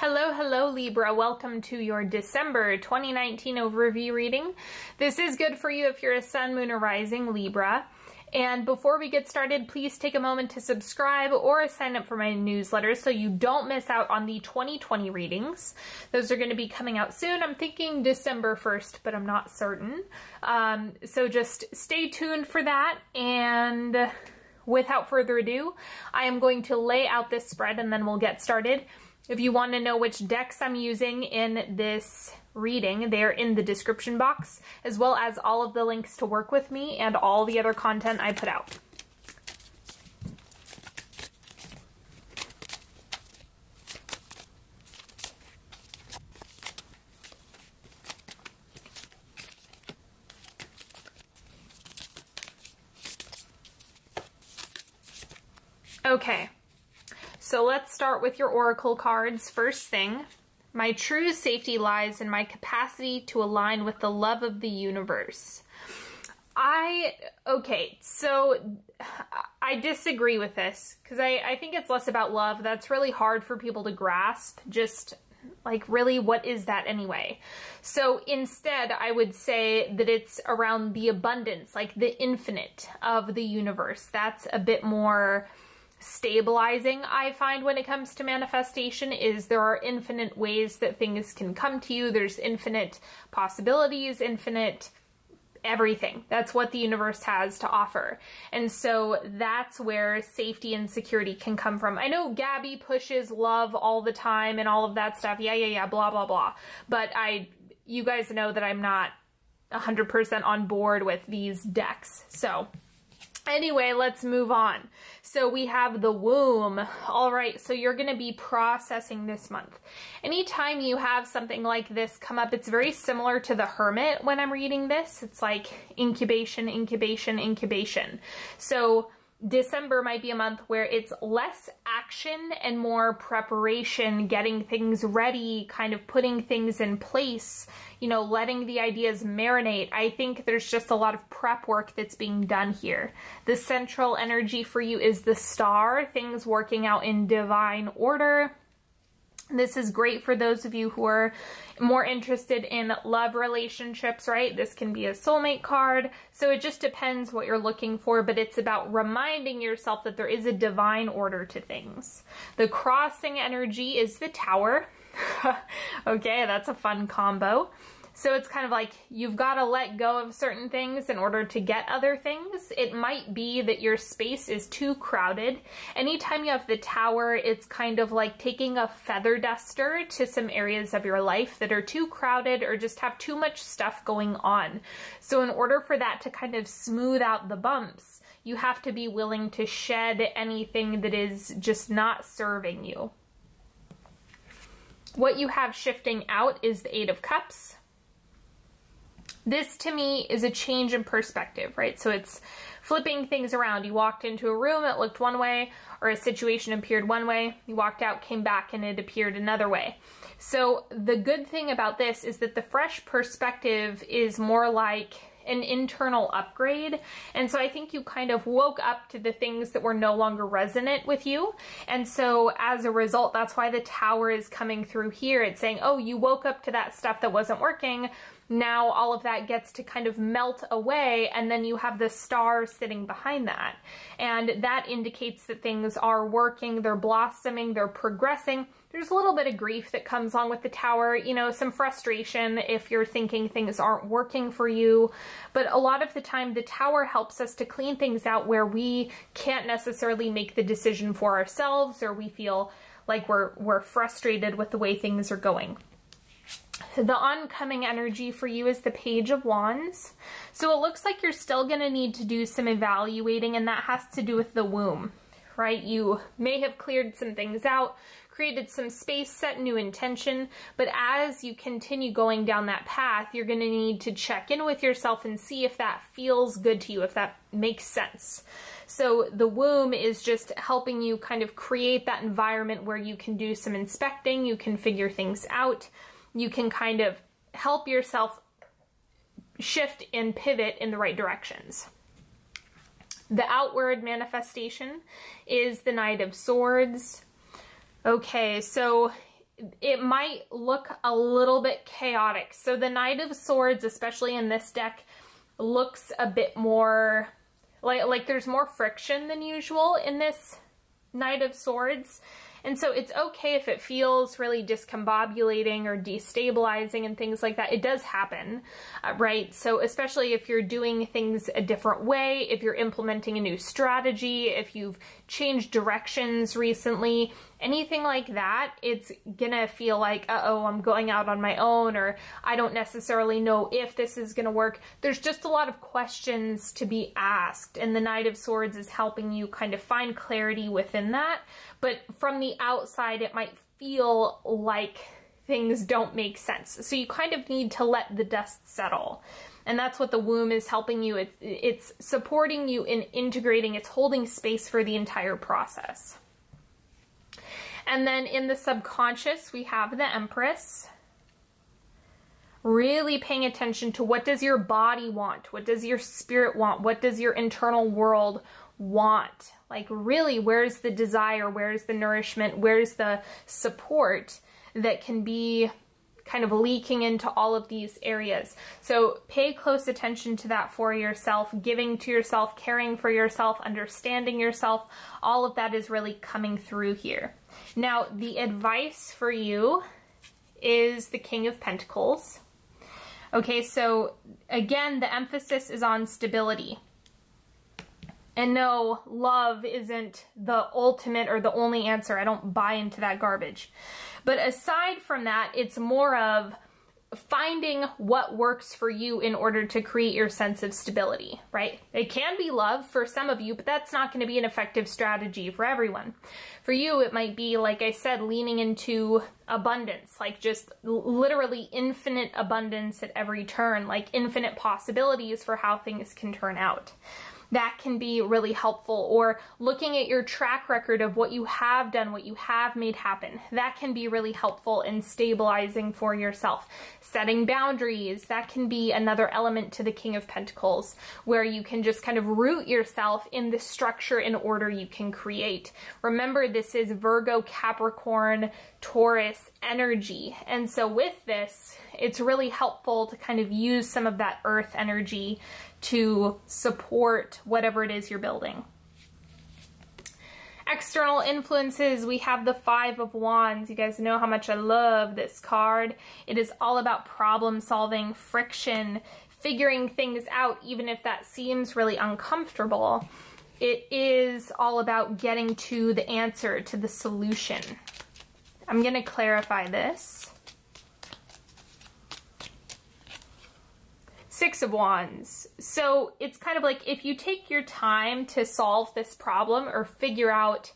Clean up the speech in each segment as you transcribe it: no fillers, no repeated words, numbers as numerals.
Hello, hello Libra. Welcome to your December 2019 overview reading. This is good for you if you're a sun, moon, or rising Libra. And before we get started, please take a moment to subscribe or sign up for my newsletter so you don't miss out on the 2020 readings. Those are going to be coming out soon. I'm thinking December 1st, but I'm not certain. So just stay tuned for that. And without further ado, I am going to lay out this spread and then we'll get started. If you want to know which decks I'm using in this reading, they're in the description box, as well as all of the links to work with me and all the other content I put out. Okay. So let's start with your oracle cards. First thing, my true safety lies in my capacity to align with the love of the universe. Okay, so I disagree with this because I think it's less about love. That's really hard for people to grasp. Just like, really, what is that anyway? So instead, I would say that it's around the abundance, like the infinite of the universe. That's a bit more stabilizing, I find, when it comes to manifestation. Is there are infinite ways that things can come to you. There's infinite possibilities, infinite everything. That's what the universe has to offer. And so that's where safety and security can come from. I know Gabby pushes love all the time and all of that stuff. Yeah, blah, blah, blah. But you guys know that I'm not 100% on board with these decks. So anyway, let's move on. So we have the womb. All right, so you're going to be processing this month. Anytime you have something like this come up, it's very similar to the Hermit when I'm reading this. It's like incubation, incubation, incubation. So December might be a month where it's less action and more preparation, getting things ready, kind of putting things in place, you know, letting the ideas marinate. I think there's just a lot of prep work that's being done here. The central energy for you is the star, things working out in divine order. This is great for those of you who are more interested in love relationships, right? This can be a soulmate card. So it just depends what you're looking for, but it's about reminding yourself that there is a divine order to things. The crossing energy is the Tower. Okay, that's a fun combo. So it's kind of like you've got to let go of certain things in order to get other things. It might be that your space is too crowded. Anytime you have the Tower, it's kind of like taking a feather duster to some areas of your life that are too crowded or just have too much stuff going on. So in order for that to kind of smooth out the bumps, you have to be willing to shed anything that is just not serving you. What you have shifting out is the Eight of Cups. This, to me, is a change in perspective, right? So it's flipping things around. You walked into a room, it looked one way, or a situation appeared one way. You walked out, came back, and it appeared another way. So the good thing about this is that the fresh perspective is more like an internal upgrade. And so I think you kind of woke up to the things that were no longer resonant with you. And so as a result, that's why the Tower is coming through here. It's saying, oh, you woke up to that stuff that wasn't working. Now all of that gets to kind of melt away, and then you have the star sitting behind that. And that indicates that things are working, they're blossoming, they're progressing. There's a little bit of grief that comes along with the Tower, you know, some frustration if you're thinking things aren't working for you. But a lot of the time, the Tower helps us to clean things out where we can't necessarily make the decision for ourselves, or we feel like we're frustrated with the way things are going. The oncoming energy for you is the Page of Wands. So it looks like you're still going to need to do some evaluating, and that has to do with the womb, right? You may have cleared some things out, created some space, set new intention, but as you continue going down that path, you're going to need to check in with yourself and see if that feels good to you, if that makes sense. So the womb is just helping you kind of create that environment where you can do some inspecting, you can figure things out, you can kind of help yourself shift and pivot in the right directions. The outward manifestation is the Knight of Swords. Okay, so it might look a little bit chaotic. So the Knight of Swords, especially in this deck, looks a bit more like there's more friction than usual in this Knight of Swords. And so it's okay if it feels really discombobulating or destabilizing and things like that. It does happen, right? So especially if you're doing things a different way, if you're implementing a new strategy, if you've changed directions recently, anything like that, it's gonna feel like, uh-oh, I'm going out on my own, or I don't necessarily know if this is gonna work. There's just a lot of questions to be asked, and the Knight of Swords is helping you kind of find clarity within that. But from the outside, it might feel like things don't make sense. So you kind of need to let the dust settle. And that's what the womb is helping you. It's supporting you in integrating. It's holding space for the entire process. And then in the subconscious, we have the Empress. Really paying attention to what does your body want? What does your spirit want? What does your internal world want? Like really, where's the desire? Where's the nourishment? Where's the support that can be kind of leaking into all of these areas? So pay close attention to that for yourself, giving to yourself, caring for yourself, understanding yourself. All of that is really coming through here. Now, the advice for you is the King of Pentacles. Okay, so again, the emphasis is on stability. And no, love isn't the ultimate or the only answer. I don't buy into that garbage. But aside from that, it's more of finding what works for you in order to create your sense of stability, right? It can be love for some of you, but that's not going to be an effective strategy for everyone. For you, it might be, like I said, leaning into abundance, like just literally infinite abundance at every turn, like infinite possibilities for how things can turn out. That can be really helpful. Or looking at your track record of what you have done, what you have made happen. That can be really helpful in stabilizing for yourself. Setting boundaries, that can be another element to the King of Pentacles, where you can just kind of root yourself in the structure and order you can create. Remember, this is Virgo, Capricorn, Taurus energy. And so with this, it's really helpful to kind of use some of that earth energy to support whatever it is you're building. External influences, we have the Five of Wands. You guys know how much I love this card. It is all about problem solving, friction, figuring things out, even if that seems really uncomfortable. It is all about getting to the answer, to the solution. I'm going to clarify this. Six of Wands. So it's kind of like if you take your time to solve this problem or figure out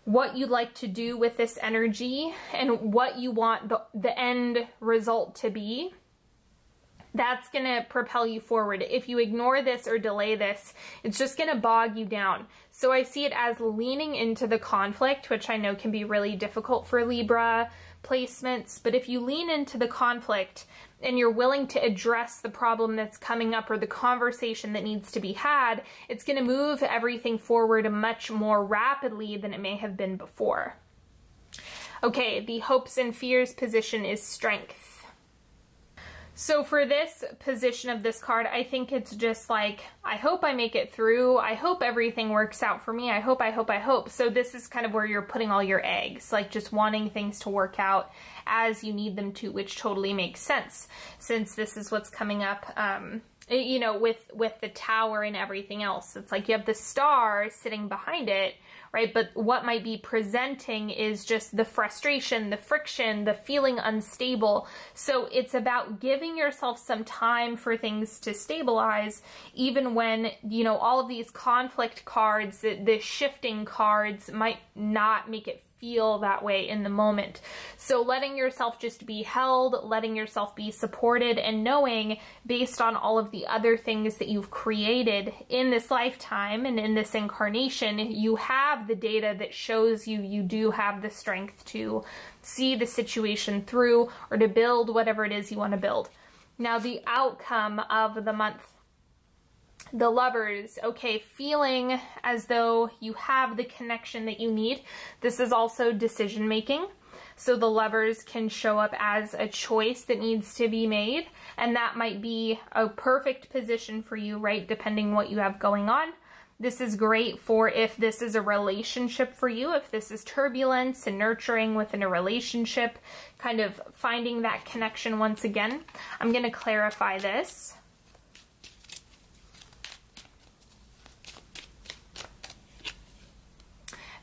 what you'd like to do with this energy and what you want the end result to be, that's going to propel you forward. If you ignore this or delay this, it's just going to bog you down. So I see it as leaning into the conflict, which I know can be really difficult for Libra placements. But if you lean into the conflict and you're willing to address the problem that's coming up or the conversation that needs to be had, it's going to move everything forward much more rapidly than it may have been before. Okay, the hopes and fears position is strength. So for this position of this card, I think it's just like, I hope I make it through. I hope everything works out for me. I hope, I hope, I hope. So this is kind of where you're putting all your eggs, like just wanting things to work out as you need them to, which totally makes sense since this is what's coming up, you know, with the tower and everything else. It's like you have the star sitting behind it, right? But what might be presenting is just the frustration, the friction, the feeling unstable. So it's about giving yourself some time for things to stabilize, even when, you know, all of these conflict cards, the shifting cards might not make it feel that way in the moment. So letting yourself just be held, letting yourself be supported, and knowing based on all of the other things that you've created in this lifetime and in this incarnation, you have the data that shows you do have the strength to see the situation through or to build whatever it is you want to build. Now, the outcome of the month. The Lovers, okay, feeling as though you have the connection that you need. This is also decision making. So the Lovers can show up as a choice that needs to be made, and that might be a perfect position for you, right? Depending what you have going on. This is great for if this is a relationship for you, if this is turbulence and nurturing within a relationship, kind of finding that connection once again. I'm going to clarify this.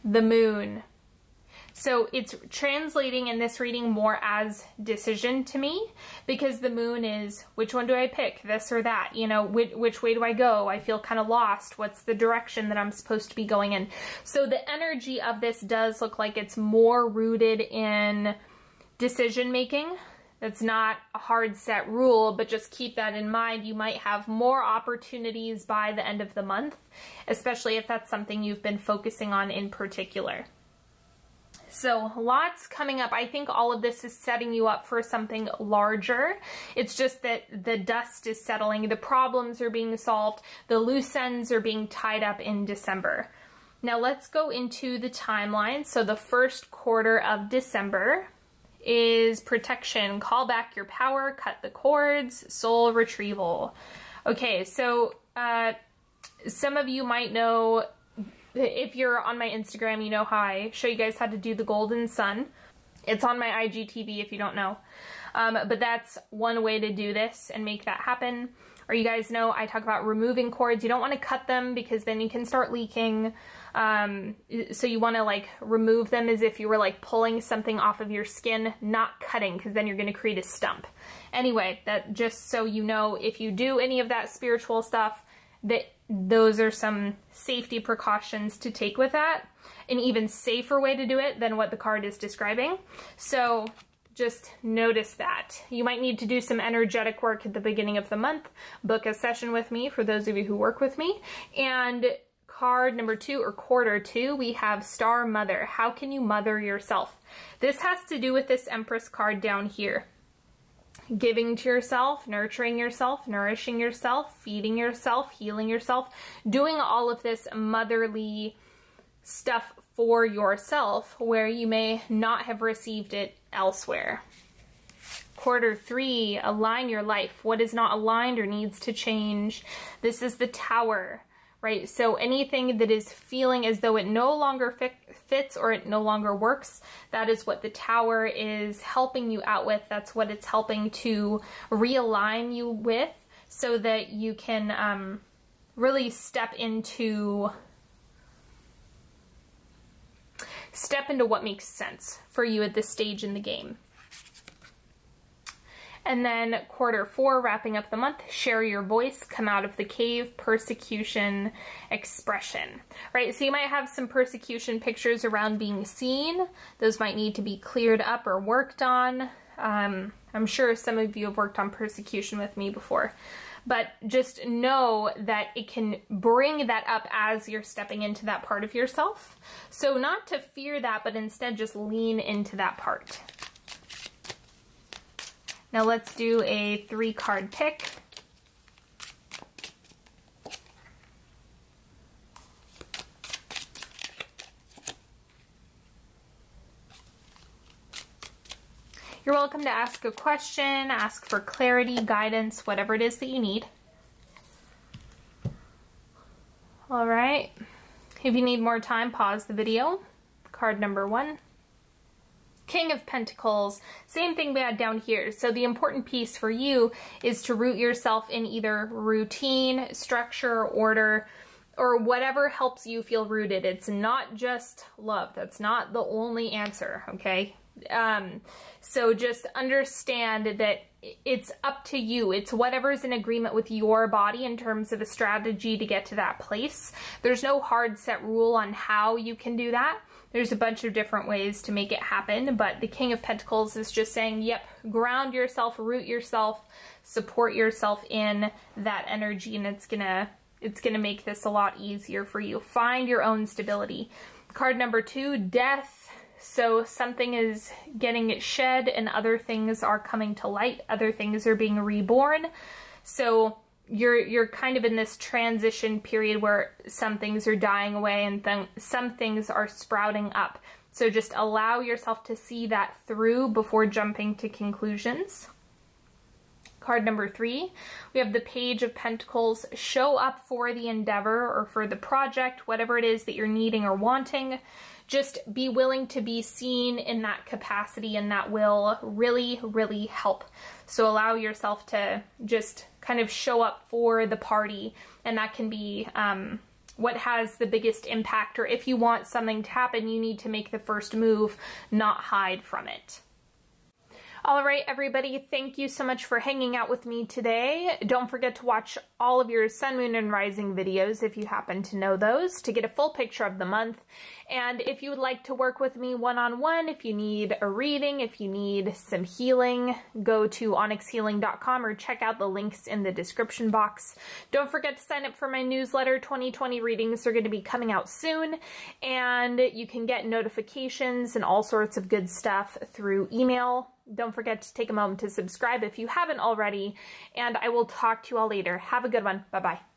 The Moon. So it's translating in this reading more as decision to me, because the Moon is, which one do I pick, this or that? You know, which way do I go? I feel kind of lost. What's the direction that I'm supposed to be going in? So the energy of this does look like it's more rooted in decision making. That's not a hard set rule, but just keep that in mind. You might have more opportunities by the end of the month, especially if that's something you've been focusing on in particular. So lots coming up. I think all of this is setting you up for something larger. It's just that the dust is settling. The problems are being solved. The loose ends are being tied up in December. Now let's go into the timeline. So the first quarter of December is protection, call back your power, cut the cords, soul retrieval. Okay, so some of you might know, if you're on my Instagram, you know how I show you guys how to do the golden sun. It's on my IGTV if you don't know. But that's one way to do this and make that happen. Or you guys know I talk about removing cords. You don't want to cut them because then you can start leaking. So you want to like remove them as if you were like pulling something off of your skin, not cutting, because then you're going to create a stump. Anyway, that just so you know, if you do any of that spiritual stuff, that those are some safety precautions to take with that. An even safer way to do it than what the card is describing. So just notice that. You might need to do some energetic work at the beginning of the month. Book a session with me for those of you who work with me. And card number 2, or quarter 2, we have Star Mother. How can you mother yourself? This has to do with this Empress card down here. Giving to yourself, nurturing yourself, nourishing yourself, feeding yourself, healing yourself, doing all of this motherly stuff for yourself where you may not have received it elsewhere. Quarter 3, align your life. What is not aligned or needs to change? This is the Tower, right? So anything that is feeling as though it no longer fits or it no longer works, that is what the Tower is helping you out with. That's what it's helping to realign you with, so that you can really step into what makes sense for you at this stage in the game. And then quarter 4, wrapping up the month, share your voice, come out of the cave, persecution, expression, right? So you might have some persecution pictures around being seen. Those might need to be cleared up or worked on. I'm sure some of you have worked on persecution with me before, but just know that it can bring that up as you're stepping into that part of yourself. So not to fear that, but instead just lean into that part. Now let's do a 3-card pick. You're welcome to ask a question, ask for clarity, guidance, whatever it is that you need. All right. If you need more time, pause the video. Card number 1. King of Pentacles, same thing we had down here. So the important piece for you is to root yourself in either routine, structure, order, or whatever helps you feel rooted. It's not just love. That's not the only answer, okay? So just understand that it's up to you. It's whatever's in agreement with your body in terms of a strategy to get to that place. There's no hard set rule on how you can do that. There's a bunch of different ways to make it happen, but the King of Pentacles is just saying, yep, ground yourself, root yourself, support yourself in that energy, and it's gonna make this a lot easier for you. Find your own stability. Card number 2, Death. So something is getting shed and other things are coming to light. Other things are being reborn. So you're kind of in this transition period where some things are dying away and then some things are sprouting up. So just allow yourself to see that through before jumping to conclusions. Card number 3, we have the Page of Pentacles. Show up for the endeavor or for the project, whatever it is that you're needing or wanting. Just be willing to be seen in that capacity, and that will really, really help. So allow yourself to just kind of show up for the party, and that can be what has the biggest impact, or if you want something to happen, you need to make the first move, not hide from it. All right, everybody, thank you so much for hanging out with me today. Don't forget to watch all of your sun, moon, and rising videos if you happen to know those to get a full picture of the month. And if you would like to work with me one-on-one, if you need a reading, if you need some healing, go to onyxhealing.com or check out the links in the description box. Don't forget to sign up for my newsletter. 2020 readings are going to be coming out soon, and you can get notifications and all sorts of good stuff through email. Don't forget to take a moment to subscribe if you haven't already, and I will talk to you all later. Have a good one. Bye-bye.